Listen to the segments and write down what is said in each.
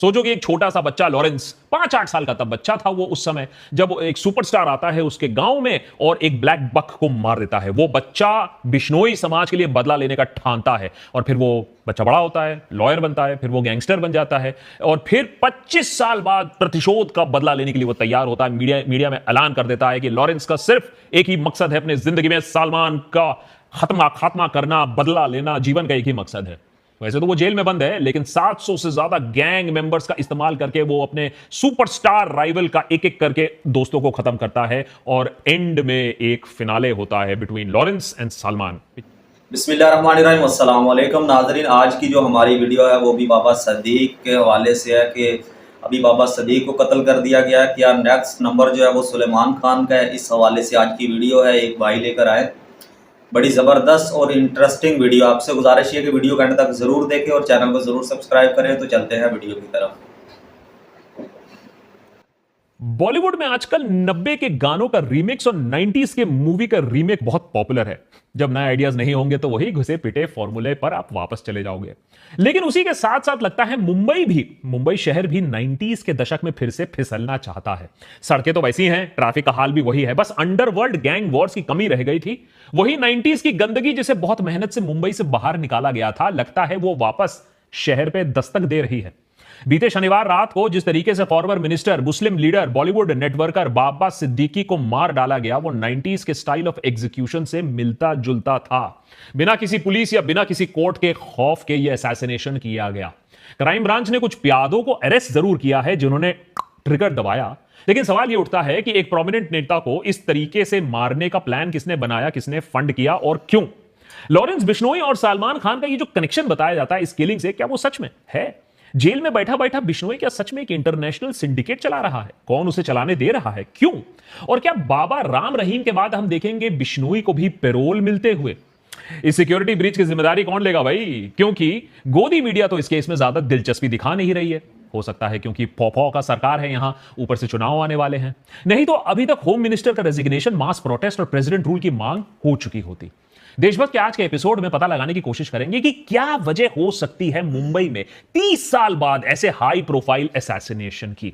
सोचो कि एक छोटा सा बच्चा लॉरेंस 5-8 साल का तब बच्चा था वो उस समय, जब एक सुपरस्टार आता है उसके गांव में और एक ब्लैक बक को मार देता है। वो बच्चा बिश्नोई समाज के लिए बदला लेने का ठानता है और फिर वो बच्चा बड़ा होता है, लॉयर बनता है, फिर वो गैंगस्टर बन जाता है और फिर 25 साल बाद प्रतिशोध का बदला लेने के लिए वो तैयार होता है। मीडिया में ऐलान कर देता है कि लॉरेंस का सिर्फ एक ही मकसद है अपनी जिंदगी में, सलमान का खात्मा करना, बदला लेना, जीवन का एक ही मकसद है। वैसे तो वो जेल में बंद है, लेकिन 700 से ज्यादा गैंग मेंबर्स का इस्तेमाल करके वो अपने सुपरस्टार राइवल का एक एक करके दोस्तों को खत्म करता है और एंड में एक फिनाले होता है बिटवीन लॉरेंस एंड सलमान। बिस्मिल्लाहिर्रहमानिर्रहीम, अस्सलाम वालेकुम नाज़रीन। आज की जो हमारी वीडियो है वो भी बाबा सदीक के हवाले से है कि अभी बाबा सदीक को कत्ल कर दिया गया, क्या नेक्स्ट नंबर जो है वो सुलेमान खान का है। इस हवाले से आज की वीडियो है, एक भाई लेकर आए। बड़ी ज़बरदस्त और इंटरेस्टिंग वीडियो। आपसे गुजारिश है कि वीडियो के एंड तक ज़रूर देखें और चैनल को ज़रूर सब्सक्राइब करें। तो चलते हैं वीडियो की तरफ। बॉलीवुड में आजकल 90 के गानों का रीमिक्स और 90s के मूवी का रीमेक बहुत पॉपुलर है। जब नए आइडियाज नहीं होंगे तो वही घुसे पिटे फॉर्मूले पर आप वापस चले जाओगे। लेकिन उसी के साथ साथ लगता है मुंबई शहर भी 90s के दशक में फिर से फिसलना चाहता है। सड़कें तो वैसी हैं, ट्रैफिक का हाल भी वही है, बस अंडरवर्ल्ड गैंग वॉर्स की कमी रह गई थी। वही 90s की गंदगी जिसे बहुत मेहनत से मुंबई से बाहर निकाला गया था, लगता है वो वापस शहर पे दस्तक दे रही है। बीते शनिवार रात को जिस तरीके से फॉर्मर मिनिस्टर, मुस्लिम लीडर, बॉलीवुड नेटवर्कर बाबा सिद्दीकी को मार डाला गया, वो 90s के स्टाइल ऑफ एग्जीक्यूशन से मिलता जुलता था। बिना किसी पुलिस या बिना किसी कोर्ट के खौफ के ये असैसिनेशन किया गया। क्राइम ब्रांच ने कुछ प्यादों को अरेस्ट जरूर किया है जिन्होंने ट्रिगर दबाया, लेकिन सवाल यह उठता है कि एक प्रोमिनेंट नेता को इस तरीके से मारने का प्लान किसने बनाया, किसने फंड किया और क्यों? लॉरेंस बिश्नोई और सलमान खान का ये जो कनेक्शन बताया जाता है इस किलिंग से, क्या वो सच में है? जेल में बैठा बैठा बिश्नोई क्या सच में एक इंटरनेशनल सिंडिकेट चला रहा है? कौन उसे चलाने दे रहा है, क्यों? और क्या बाबा राम रहीम के बाद हम देखेंगे बिश्नोई को भी पैरोल मिलते हुए? इस सिक्योरिटी ब्रीच की जिम्मेदारी कौन लेगा भाई? क्योंकि गोदी मीडिया तो इस केस में ज्यादा दिलचस्पी दिखा नहीं रही है। हो सकता है क्योंकि पौपौ का सरकार है यहां, ऊपर से चुनाव आने वाले हैं। नहीं तो अभी तक होम मिनिस्टर का रेजिग्नेशन, मास प्रोटेस्ट और प्रेसिडेंट रूल की मांग हो चुकी होती। देशभक्त के आज के एपिसोड में पता लगाने की कोशिश करेंगे कि क्या वजह हो सकती है मुंबई में 30 साल बाद ऐसे हाई प्रोफाइल असैसिनेशन की,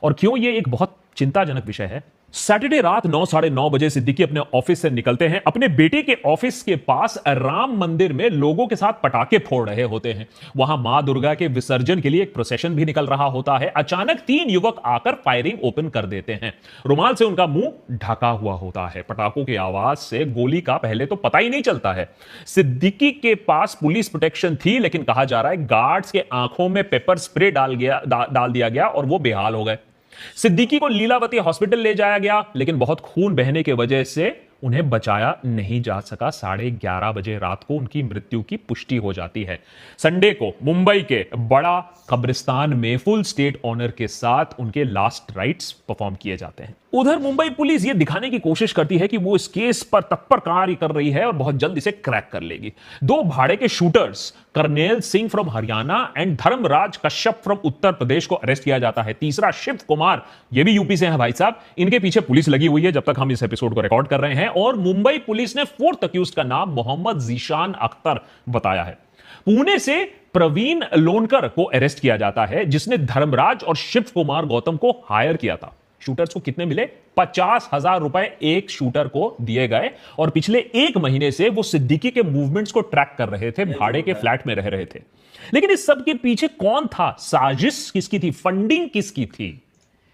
और क्यों यह एक बहुत चिंताजनक विषय है। सैटरडे रात 9, साढ़े 9 बजे सिद्दीकी अपने ऑफिस से निकलते हैं। अपने बेटे के ऑफिस के पास राम मंदिर में लोगों के साथ पटाखे फोड़ रहे होते हैं। वहां मां दुर्गा के विसर्जन के लिए एक प्रोसेशन भी निकल रहा होता है। अचानक 3 युवक आकर फायरिंग ओपन कर देते हैं। रुमाल से उनका मुंह ढका हुआ होता है। पटाखों की आवाज से गोली का पहले तो पता ही नहीं चलता है। सिद्दीकी के पास पुलिस प्रोटेक्शन थी, लेकिन कहा जा रहा है गार्ड्स के आंखों में पेपर स्प्रे डाल दिया गया और वो बेहाल हो गए। सिद्दीकी को लीलावती हॉस्पिटल ले जाया गया, लेकिन बहुत खून बहने की वजह से उन्हें बचाया नहीं जा सका। 11:30 बजे रात को उनकी मृत्यु की पुष्टि हो जाती है। संडे को मुंबई के बड़ा कब्रिस्तान में फुल स्टेट ऑनर के साथ उनके लास्ट राइट्स परफॉर्म किए जाते हैं। उधर मुंबई पुलिस यह दिखाने की कोशिश करती है कि वो इस केस पर तत्पर कार्य कर रही है और बहुत जल्द इसे क्रैक कर लेगी। 2 भाड़े के shooters, Karnail Singh from Haryana and Dharmraj Kashyap from Uttar Pradesh को अरेस्ट किया जाता है। तीसरा शिव कुमार, ये भी यूपी से है भाई साहब। इनके पीछे पुलिस लगी हुई है जब तक हम इस एपिसोड को रिकॉर्ड कर रहे हैं। और मुंबई पुलिस ने 4th अक्यूज्ड का नाम मोहम्मद जीशान अख्तर बताया है। पुणे से प्रवीण लोनकर को अरेस्ट किया जाता है, जिसने धर्मराज और शिव कुमार गौतम को हायर किया था। शूटर्स को कितने मिले? 50,000 रुपए एक शूटर को दिए गए और पिछले 1 महीने से वो सिद्दीकी के मूवमेंट्स को ट्रैक कर रहे थे, भाड़े के फ्लैट में रह रहे थे। लेकिन इस सब के पीछे कौन था? साजिश किसकी थी? फंडिंग किसकी थी?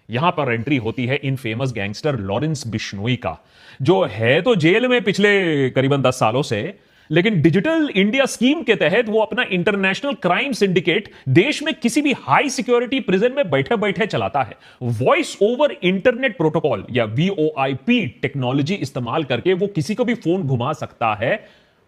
यहां पर एंट्री होती है इन फेमस गैंगस्टर लॉरेंस बिश्नोई का, जो है तो जेल में पिछले करीबन 10 सालों से, लेकिन डिजिटल इंडिया स्कीम के तहत वो अपना इंटरनेशनल क्राइम सिंडिकेट देश में किसी भी हाई सिक्योरिटी प्रिजन में बैठे बैठे चलाता है। वॉइस ओवर इंटरनेट प्रोटोकॉल या VoIP टेक्नोलॉजी इस्तेमाल करके वो किसी को भी फोन घुमा सकता है,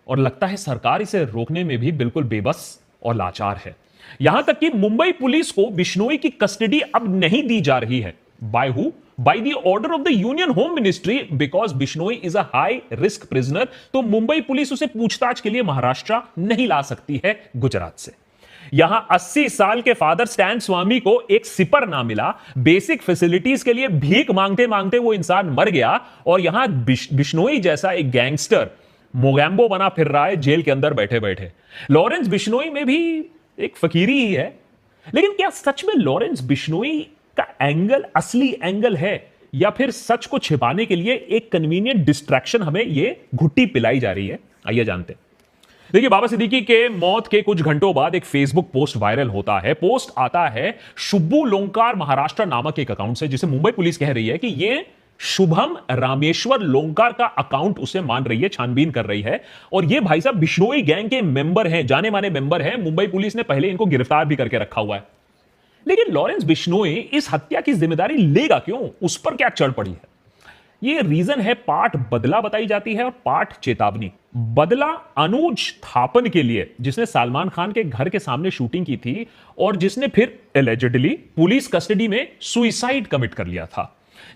और लगता है सरकार इसे रोकने में भी बिल्कुल बेबस और लाचार है। यहां तक कि मुंबई पुलिस को बिश्नोई की कस्टडी अब नहीं दी जा रही है। By who? By the order of the union home ministry, because Bishnoi is a high risk prisoner. तो मुंबई पुलिस उसे पूछताछ के लिए महाराष्ट्र नहीं ला सकती है गुजरात से। यहां 80 साल के फादर स्टैन स्वामी को एक सिपर ना मिला। बेसिक फैसिलिटीज के लिए भीख मांगते मांगते वो इंसान मर गया, और यहां बिश्नोई जैसा एक गैंगस्टर मोगैम्बो बना फिर रहा है जेल के अंदर बैठे बैठे। लॉरेंस बिश्नोई में भी एक फकीरी ही है। लेकिन क्या सच में लॉरेंस बिश्नोई का एंगल असली एंगल है, या फिर सच को छिपाने के लिए एक कन्वीनियंट डिस्ट्रैक्शन हमें ये घुट्टी पिलाई जा रही है? आइए जानते हैं। देखिए, बाबा सिद्दीकी के मौत के कुछ घंटों बाद एक फेसबुक पोस्ट वायरल होता है। पोस्ट आता है शुभू लोंकार महाराष्ट्र नामक एक अकाउंट से, जिसे मुंबई पुलिस कह रही है कि यह शुभम रामेश्वर लोंकार का अकाउंट उसे मान रही है, छानबीन कर रही है। और ये भाई साहब बिश्नोई गैंग के मेंबर हैं, जाने माने मेंबर हैं। मुंबई पुलिस ने पहले इनको गिरफ्तार भी करके रखा हुआ है। लेकिन लॉरेंस बिश्नोई इस हत्या की जिम्मेदारी लेगा क्यों? उस पर क्या चढ़ पड़ी है? ये रीजन है, पार्ट बदला बताई जाती है और पार्ट चेतावनी। बदला अनुज थापन के लिए, जिसने सलमान खान के घर के सामने शूटिंग की थी और जिसने फिर एलिजिडली पुलिस कस्टडी में सुइसाइड कमिट कर लिया था।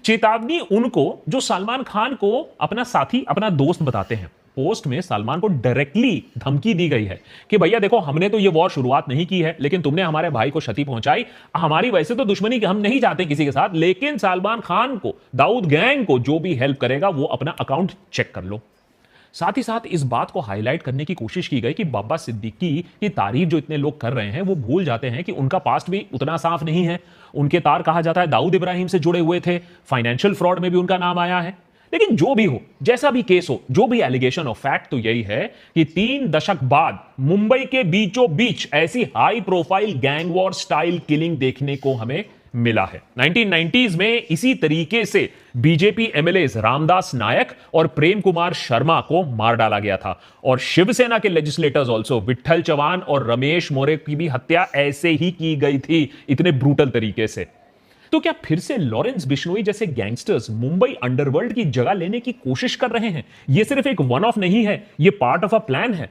चेतावनी उनको जो सलमान खान को अपना साथी, अपना दोस्त बताते हैं। पोस्ट में सलमान को डायरेक्टली धमकी दी गई है कि भैया देखो, हमने तो ये वॉर शुरुआत नहीं की है, लेकिन तुमने हमारे भाई को क्षति पहुंचाई। हमारी वैसे तो दुश्मनी हम नहीं चाहते किसी के साथ, लेकिन सलमान खान को, दाऊद गैंग को जो भी हेल्प करेगा वो अपना अकाउंट चेक कर लो। साथ ही साथ इस बात को हाईलाइट करने की कोशिश की गई कि बाबा सिद्दीकी की तारीफ जो इतने लोग कर रहे हैं, वो भूल जाते हैं कि उनका पास्ट भी उतना साफ नहीं है। उनके तार कहा जाता है दाऊद इब्राहिम से जुड़े हुए थे, फाइनेंशियल फ्रॉड में भी उनका नाम आया है। लेकिन जो भी हो, जैसा भी केस हो, जो भी एलिगेशन हो, फैक्ट तो यही है कि 3 दशक बाद मुंबई के बीचों बीच ऐसी high profile gang war style killing देखने को हमें मिला है। 1990s में इसी तरीके से बीजेपी एमएलएस रामदास नायक और प्रेम कुमार शर्मा को मार डाला गया था, और शिवसेना के लेजिस्लेटर्स ऑल्सो विट्ठल चव्हाण और रमेश मोरे की भी हत्या ऐसे ही की गई थी, इतने ब्रूटल तरीके से। तो क्या फिर से लॉरेंस बिश्नोई जैसे गैंगस्टर्स मुंबई अंडरवर्ल्ड की जगह लेने की कोशिश कर रहे हैं? यह सिर्फ एक वन ऑफ नहीं है, यह पार्ट ऑफ अ प्लान है।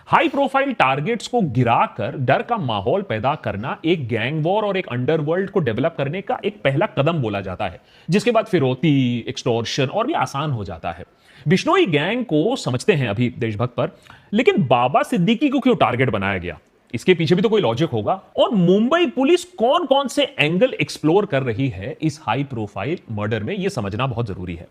हाई प्रोफाइल टारगेट्स को गिराकर डर का माहौल पैदा करना एक गैंग वॉर और एक अंडरवर्ल्ड को डेवलप करने का एक पहला कदम बोला जाता है, जिसके बाद फिरौती, एक्सटॉर्शन और भी आसान हो जाता है। बिश्नोई गैंग को समझते हैं अभी देशभक्त पर, लेकिन बाबा सिद्दीकी को क्यों टारगेट बनाया गया? इसके पीछे भी तो कोई लॉजिक होगा। और मुंबई पुलिस कौन कौन से एंगल एक्सप्लोर कर रही है इस हाई प्रोफाइल मर्डर में, यह समझना बहुत जरूरी है।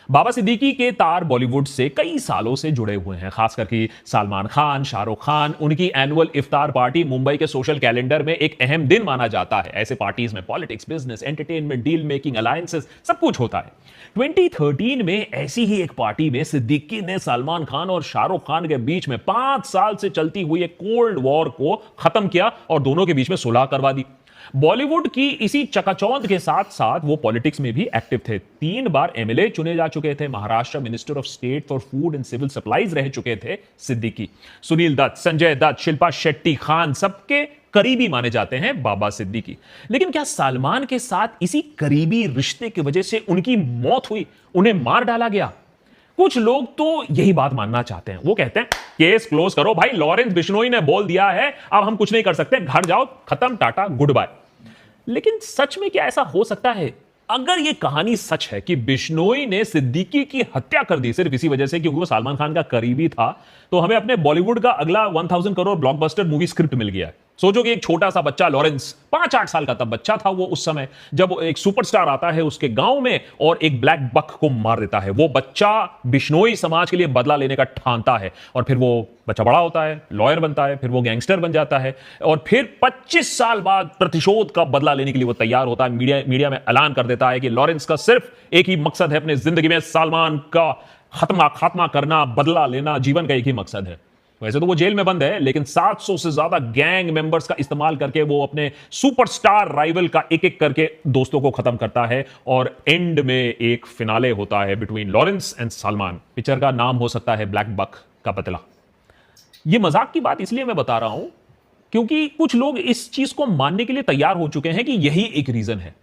बाबा सिद्दीकी के तार बॉलीवुड से कई सालों से जुड़े हुए हैं, खास करके सलमान खान, शाहरुख खान। उनकी एनुअल इफ्तार पार्टी मुंबई के सोशल कैलेंडर में एक अहम दिन माना जाता है। ऐसे पार्टीज में politics, business, entertainment, deal making, alliances, सब कुछ होता है। 2013 में ऐसी ही एक पार्टी में सिद्दीकी ने सलमान खान और शाहरुख खान के बीच में 5 साल से चलती हुई एक कोल्ड वॉर को खत्म किया और दोनों के बीच में सुलह करवा दी। बॉलीवुड की इसी चकाचौंध के साथ साथ वो पॉलिटिक्स में भी एक्टिव थे। 3 बार एमएलए चुने जा चुके थे। Maharashtra minister of state for food and civil supplies रह चुके थे सिद्दीकी। सुनील दत्त, संजय दत्त, शिल्पा शेट्टी, खान, सबके करीबी माने जाते हैं बाबा सिद्दीकी। लेकिन क्या सलमान के साथ इसी करीबी रिश्ते की वजह से उनकी मौत हुई, उन्हें मार डाला गया? कुछ लोग तो यही बात मानना चाहते हैं। वो कहते हैं केस क्लोज करो भाई, लॉरेंस बिश्नोई ने बोल दिया है, अब हम कुछ नहीं कर सकते, घर जाओ, खत्म, टाटा, गुड बाय। लेकिन सच में क्या ऐसा हो सकता है? अगर यह कहानी सच है कि बिश्नोई ने सिद्दीकी की हत्या कर दी सिर्फ इसी वजह से क्योंकि वो सलमान खान का करीबी था, तो हमें अपने बॉलीवुड का अगला 1000 करोड़ ब्लॉकबस्टर मूवी स्क्रिप्ट मिल गया है। सोचो कि एक छोटा सा बच्चा लॉरेंस, 5-8 साल का तब बच्चा था वो उस समय, जब एक सुपरस्टार आता है उसके गांव में और एक ब्लैक बक को मार देता है। वो बच्चा बिश्नोई समाज के लिए बदला लेने का ठानता है, और फिर वो बच्चा बड़ा होता है, लॉयर बनता है, फिर वो गैंगस्टर बन जाता है, और फिर 25 साल बाद प्रतिशोध का बदला लेने के लिए वो तैयार होता है। मीडिया में ऐलान कर देता है कि लॉरेंस का सिर्फ एक ही मकसद है अपनी जिंदगी में, सलमान का खात्मा करना, बदला लेना, जीवन का एक ही मकसद है। वैसे तो वो जेल में बंद है, लेकिन 700 से ज्यादा गैंग मेंबर्स का इस्तेमाल करके वो अपने सुपरस्टार राइवल का एक एक करके दोस्तों को खत्म करता है, और एंड में एक फिनाले होता है between Lawrence and Salman. Picture का नाम हो सकता है ब्लैक बक का बदला। ये मजाक की बात इसलिए मैं बता रहा हूं क्योंकि कुछ लोग इस चीज को मानने के लिए तैयार हो चुके हैं कि यही एक रीजन है।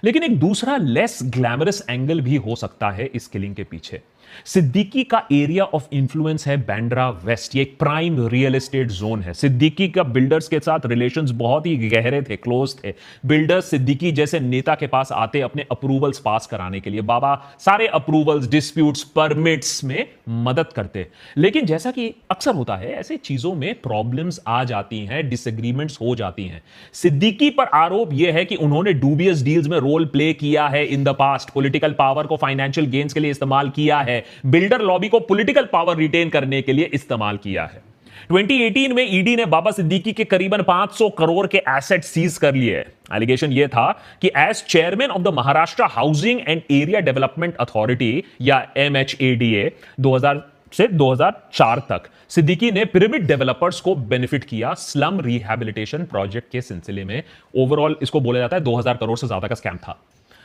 लेकिन एक दूसरा लेस ग्लैमरस एंगल भी हो सकता है इस किलिंग के पीछे। सिद्दीकी का एरिया ऑफ इंफ्लुएंस है बांद्रा वेस्ट, ये एक प्राइम रियल एस्टेट जोन है। सिद्दीकी का बिल्डर्स के साथ रिलेशंस बहुत ही गहरे थे, क्लोज थे। बिल्डर्स सिद्दीकी जैसे नेता के पास आते अपने अप्रूवल्स पास कराने के लिए। बाबा सारे अप्रूवल्स, डिस्प्यूट्स, परमिट्स में मदद करते। लेकिन जैसा कि अक्सर होता है, ऐसे चीजों में प्रॉब्लम्स आ जाती हैं, डिसएग्रीमेंट्स हो जाती हैं। सिद्दीकी पर आरोप यह है कि उन्होंने डूबियस डील्स में रोल प्ले किया है in the past, political power को फाइनेंशियल गेन्स के लिए इस्तेमाल किया है, बिल्डर लॉबी को पॉलिटिकल पावर रिटेन करने के लिए इस्तेमाल किया है। 2018 में ईडी ने बाबा सिद्दीकी के करीबन 500 करोड़ के एसेट सीज कर लिए। एलिगेशन यह था कि as chairman of the Maharashtra housing and area development authority या MHADA 2000 से 2004 तक सिद्दीकी ने पिरामिड डेवलपर्स को बेनिफिट किया स्लम रिहैबिलिटेशन प्रोजेक्ट के सिलसिले में। ओवरऑल इसको बोला जाता है 2000 करोड़ से ज्यादा का स्कैम था।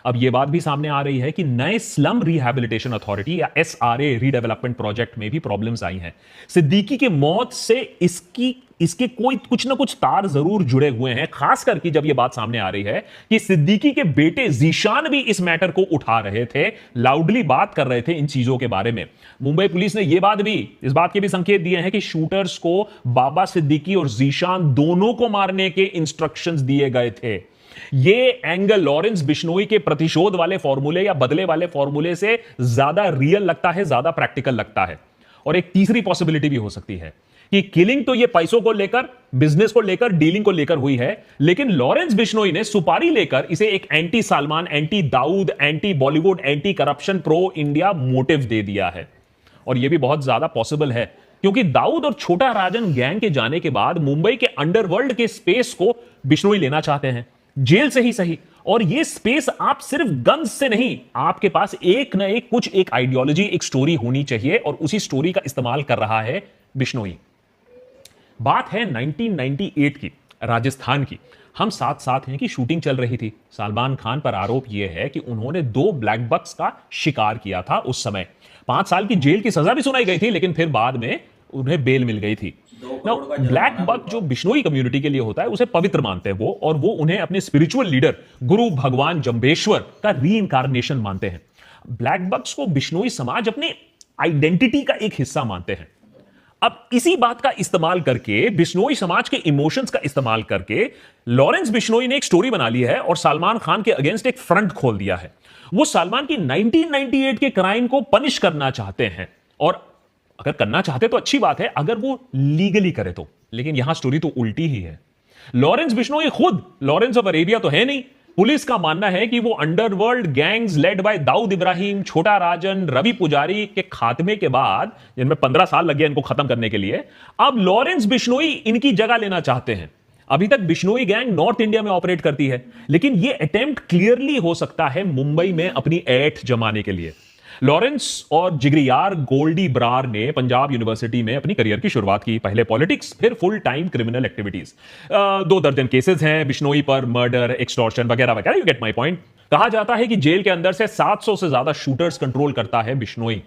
अब यह बात भी सामने आ रही है कि नए स्लम रिहैबिलिटेशन अथॉरिटी या SRA रीडेवलपमेंट प्रोजेक्ट में भी प्रॉब्लम्स आई हैं। सिद्दीकी की मौत से इसके कोई कुछ ना कुछ तार जरूर जुड़े हुए हैं, खास करके जब यह बात सामने आ रही है कि सिद्दीकी के बेटे जीशान भी इस मैटर को उठा रहे थे, लाउडली बात कर रहे थे इन चीजों के बारे में। मुंबई पुलिस ने इस बात के भी संकेत दिए हैं कि शूटर्स को बाबा सिद्दीकी और जीशान दोनों को मारने के इंस्ट्रक्शंस दिए गए थे। ये एंगल लॉरेंस बिश्नोई के प्रतिशोध वाले फॉर्मूले या बदले वाले फॉर्मूले से ज्यादा रियल लगता है, ज्यादा प्रैक्टिकल लगता है। और एक तीसरी पॉसिबिलिटी भी हो सकती है कि किलिंग तो ये पैसों को लेकर, बिजनेस को लेकर, डीलिंग को लेकर हुई है, लेकिन लॉरेंस बिश्नोई ने सुपारी लेकर इसे एक anti Salman, anti Dawood, anti Bollywood, anti corruption, pro India motive दे दिया है। और यह भी बहुत ज्यादा पॉसिबल है क्योंकि दाऊद और छोटा राजन गैंग के जाने के बाद मुंबई के अंडरवर्ल्ड के स्पेस को बिश्नोई लेना चाहते हैं, जेल से ही सही। और ये स्पेस आप सिर्फ गन्स से नहीं, आपके पास एक ना एक आइडियोलॉजी, एक स्टोरी होनी चाहिए और उसी स्टोरी का इस्तेमाल कर रहा है बिश्नोई। बात है 1998 की, राजस्थान की। हम साथ साथ हैं कि शूटिंग चल रही थी। सलमान खान पर आरोप यह है कि उन्होंने 2 ब्लैक बक्स का शिकार किया था। उस समय 5 साल की जेल की सजा भी सुनाई गई थी, लेकिन फिर बाद में उन्हें बेल मिल गई थी। ब्लैक बक जो बिश्नोई कम्युनिटी के लिए होता है, उसे पवित्र मानते हैं वो, और वो उन्हें अपने स्पिरिचुअल लीडर गुरु भगवान जंबेश्वर का रीइंकारनेशन मानते हैं। ब्लैक बक्स को बिश्नोई समाज अपनी आइडेंटिटी का एक हिस्सा मानते हैं। अब इसी बात का इस्तेमाल करके, बिश्नोई समाज के इमोशंस का इस्तेमाल करके लॉरेंस बिश्नोई ने एक स्टोरी बना ली है और सलमान खान के अगेंस्ट एक फ्रंट खोल दिया है। वो सलमान की 1998 के क्राइम को पनिश करना चाहते हैं, और अगर करना चाहते तो अच्छी बात है, अगर वो लीगली करे तो। लेकिन यहां स्टोरी तो उल्टी ही है। लॉरेंस बिश्नोई खुद लॉरेंस ऑफ अरेबिया तो है नहीं। पुलिस का मानना है कि वो underworld gangs led by Dawood Ibrahim, Chhota Rajan, Ravi पुजारी के खात्मे के बाद, जिनमें 15 साल लग गए इनको खत्म करने के लिए, अब लॉरेंस बिश्नोई इनकी जगह लेना चाहते हैं। अभी तक बिश्नोई गैंग नॉर्थ इंडिया में ऑपरेट करती है, लेकिन यह अटेम्प्ट क्लियरली हो सकता है मुंबई में अपनी ऐठ जमाने के लिए। लॉरेंस और जिगरी यार गोल्डी ब्रार ने पंजाब यूनिवर्सिटी में अपनी करियर की शुरुआत की। पहले पॉलिटिक्स, फिर फुल टाइम क्रिमिनल एक्टिविटीज। 2 दर्जन केसेस हैं बिश्नोई पर, मर्डर, एक्सटॉर्शन वगैरह वगैरह। You get my point. कहा जाता है कि जेल के अंदर से 700 से ज्यादा शूटर्स कंट्रोल करता है बिश्नोई।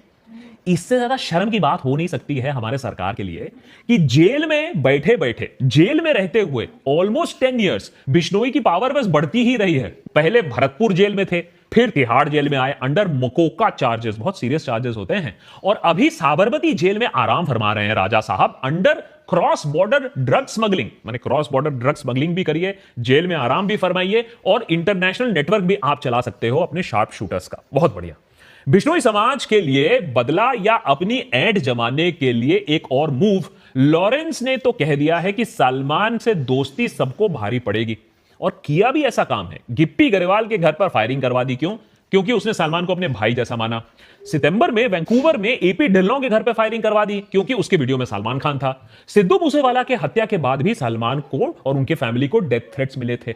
इससे ज्यादा शर्म की बात हो नहीं सकती है हमारे सरकार के लिए कि जेल में बैठे बैठे, जेल में रहते हुए ऑलमोस्ट 10 इयर्स बिश्नोई की पावर बस बढ़ती ही रही है। पहले भरतपुर जेल में थे, फिर तिहाड़ जेल में आए अंडर मकोका चार्जेस, बहुत सीरियस चार्जेस होते हैं, और अभी साबरमती जेल में आराम फरमा रहे हैं राजा साहब under cross border drug smuggling. मैंने क्रॉस बॉर्डर ड्रग स्मगलिंग भी करिए, जेल में आराम भी फरमाइए, और इंटरनेशनल नेटवर्क भी आप चला सकते हो अपने शार्प शूटर्स का। बहुत बढ़िया। बिश्नोई समाज के लिए बदला या अपनी ऐंठ जमाने के लिए एक और मूव, लॉरेंस ने तो कह दिया है कि सलमान से दोस्ती सबको भारी पड़ेगी, और किया भी ऐसा काम है। गिप्पी गरेवाल के घर पर फायरिंग करवा दी। क्यों? क्योंकि उसने सलमान को अपने भाई जैसा माना। सितंबर में वैंकूवर में एपी ढिल्लों के घर पर फायरिंग करवा दी क्योंकि उसके वीडियो में सलमान खान था। सिद्धू मूसेवाला के हत्या के बाद भी सलमान को और उनके फैमिली को डेथ थ्रेट्स मिले थे।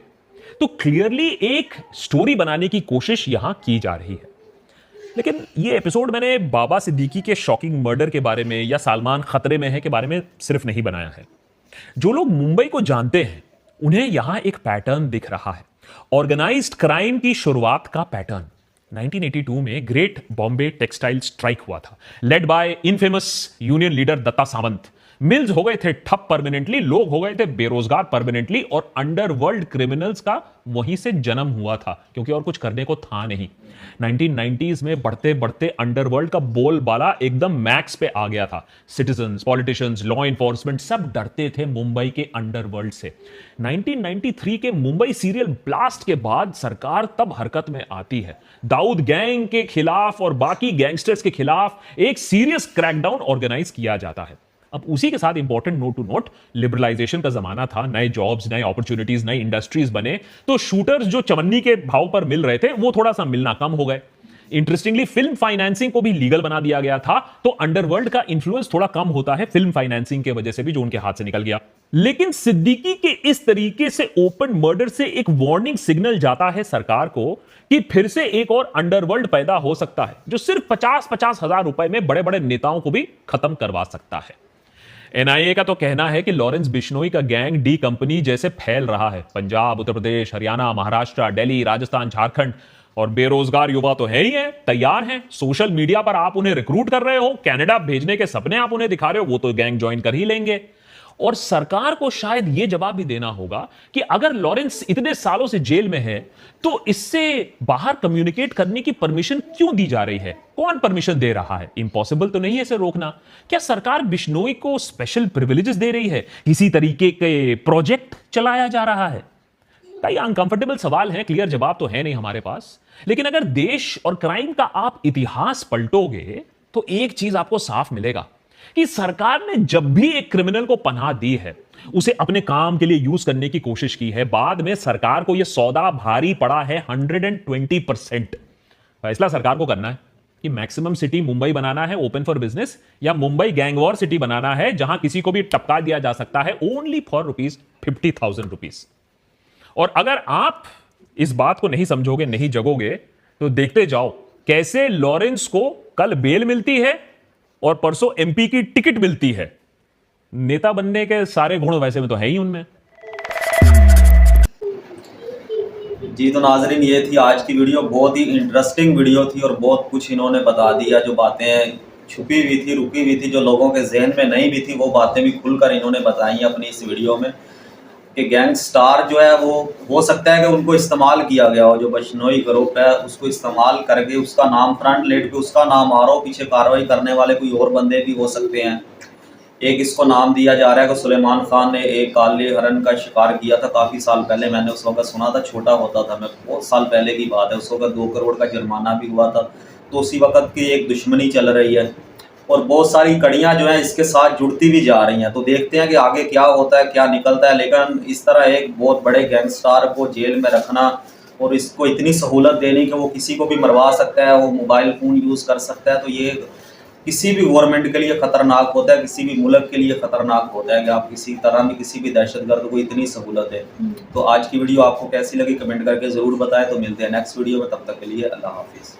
तो क्लियरली एक स्टोरी बनाने की कोशिश यहां की जा रही है। लेकिन ये एपिसोड मैंने बाबा सिद्दीकी के शॉकिंग मर्डर के बारे में या सलमान खतरे में है के बारे में सिर्फ नहीं बनाया है। जो लोग मुंबई को जानते हैं उन्हें यहां एक पैटर्न दिख रहा है, ऑर्गेनाइज्ड क्राइम की शुरुआत का पैटर्न। 1982 में ग्रेट बॉम्बे टेक्सटाइल स्ट्राइक हुआ था, led by infamous union leader Datta Sawant. Mills हो गए थे ठप परमानेंटली, लोग हो गए थे बेरोजगार परमानेंटली, और अंडरवर्ल्ड क्रिमिनल्स का वहीं से जन्म हुआ था क्योंकि और कुछ करने को था नहीं। 1990s में बढ़ते बढ़ते अंडरवर्ल्ड का बोलबाला एकदम मैक्स पे आ गया था। सिटीजन्स, पॉलिटिशियंस, लॉ एनफोर्समेंट सब डरते थे मुंबई के अंडरवर्ल्ड से। 1993 के मुंबई सीरियल ब्लास्ट के बाद सरकार तब हरकत में आती है। दाऊद गैंग के खिलाफ और बाकी गैंगस्टर्स के खिलाफ एक सीरियस क्रैकडाउन ऑर्गेनाइज किया जाता है। अब उसी के साथ important note to note, liberalization का जमाना था, नए जॉब्स, नए अपॉर्चुनिटीज, नई इंडस्ट्रीज बने, तो शूटर्स जो चवन्नी के भाव पर मिल रहे थे वो थोड़ा सा मिलना कम हो गए। इंटरेस्टिंगली फिल्म फाइनेंसिंग को भी लीगल बना दिया गया था, तो अंडरवर्ल्ड का इन्फ्लुएंस थोड़ा कम होता है फिल्म फाइनेंसिंग के वजह से भी, जो उनके हाथ से निकल गया। लेकिन सिद्दीकी के इस तरीके से ओपन मर्डर से एक वार्निंग सिग्नल जाता है सरकार को कि फिर से एक और अंडरवर्ल्ड पैदा हो सकता है, जो सिर्फ 50-50 हजार रुपए में बड़े बड़े नेताओं को भी खत्म करवा सकता है। एनआईए का तो कहना है कि लॉरेंस बिश्नोई का गैंग डी कंपनी जैसे फैल रहा है। पंजाब, उत्तर प्रदेश, हरियाणा, महाराष्ट्र, दिल्ली, राजस्थान, झारखंड, और बेरोजगार युवा तो है ही है, तैयार हैं। सोशल मीडिया पर आप उन्हें रिक्रूट कर रहे हो, कनाडा भेजने के सपने आप उन्हें दिखा रहे हो, वो तो गैंग ज्वाइन कर ही लेंगे। और सरकार को शायद यह जवाब भी देना होगा कि अगर लॉरेंस इतने सालों से जेल में है तो इससे बाहर कम्युनिकेट करने की परमिशन क्यों दी जा रही है? कौन परमिशन दे रहा है? इम्पॉसिबल तो नहीं है इसे रोकना। क्या सरकार बिश्नोई को स्पेशल प्रिविलेजेस दे रही है? किसी तरीके के प्रोजेक्ट चलाया जा रहा है? कई अनकंफर्टेबल सवाल हैं, क्लियर जवाब तो है नहीं हमारे पास। लेकिन अगर देश और क्राइम का आप इतिहास पलटोगे तो एक चीज आपको साफ मिलेगा कि सरकार ने जब भी एक क्रिमिनल को पनाह दी है, उसे अपने काम के लिए यूज करने की कोशिश की है, बाद में सरकार को यह सौदा भारी पड़ा है 120%। फैसला सरकार को करना है कि मैक्सिमम सिटी मुंबई बनाना है ओपन फॉर बिजनेस, या मुंबई गैंग वॉर सिटी बनाना है जहां किसी को भी टपका दिया जा सकता है ओनली फॉर ₹50,000। और अगर आप इस बात को नहीं समझोगे, नहीं जगोगे, तो देखते जाओ कैसे लॉरेंस को कल बेल मिलती है और परसों एमपी की टिकट मिलती है। नेता बनने के सारे गुण वैसे में तो है ही उनमें। जी तो नाजरीन, ये थी आज की वीडियो। बहुत ही इंटरेस्टिंग वीडियो थी और बहुत कुछ इन्होंने बता दिया। जो बातें छुपी हुई थी, रुकी हुई थी, जो लोगों के जहन में नहीं भी थी, वो बातें भी खुलकर इन्होंने बताई अपनी इस वीडियो में कि गैंगस्टार जो है वो हो सकता है कि उनको इस्तेमाल किया गया हो। जो बिश्नोई ग्रुप है उसको इस्तेमाल करके उसका नाम फ्रंट लेट के उसका नाम आ रहा हो, पीछे कार्रवाई करने वाले कोई और बंदे भी हो सकते हैं। एक इसको नाम दिया जा रहा है कि सुलेमान खान ने एक काले हिरन का शिकार किया था काफ़ी साल पहले। मैंने उस वक्त सुना था, छोटा होता था मैं, बहुत साल पहले की बात है। उस वक्त 2 करोड़ का जुर्माना भी हुआ था। तो उसी वक्त की एक दुश्मनी चल रही है और बहुत सारी कड़ियां जो हैं इसके साथ जुड़ती भी जा रही हैं। तो देखते हैं कि आगे क्या होता है, क्या निकलता है। लेकिन इस तरह एक बहुत बड़े गैंगस्टर को जेल में रखना और इसको इतनी सहूलत देनी कि वो किसी को भी मरवा सकता है, वो मोबाइल फ़ोन यूज़ कर सकता है, तो ये किसी भी गवर्नमेंट के लिए ख़तरनाक होता है, किसी भी मुल्क के लिए ख़तरनाक होता है कि आप किसी तरह में किसी भी दहशतगर्द को इतनी सहूलत है। तो आज की वीडियो आपको कैसी लगी कमेंट करके ज़रूर बताएं। तो मिलते हैं नेक्स्ट वीडियो में, तब तक के लिए अल्लाह हाफिज़।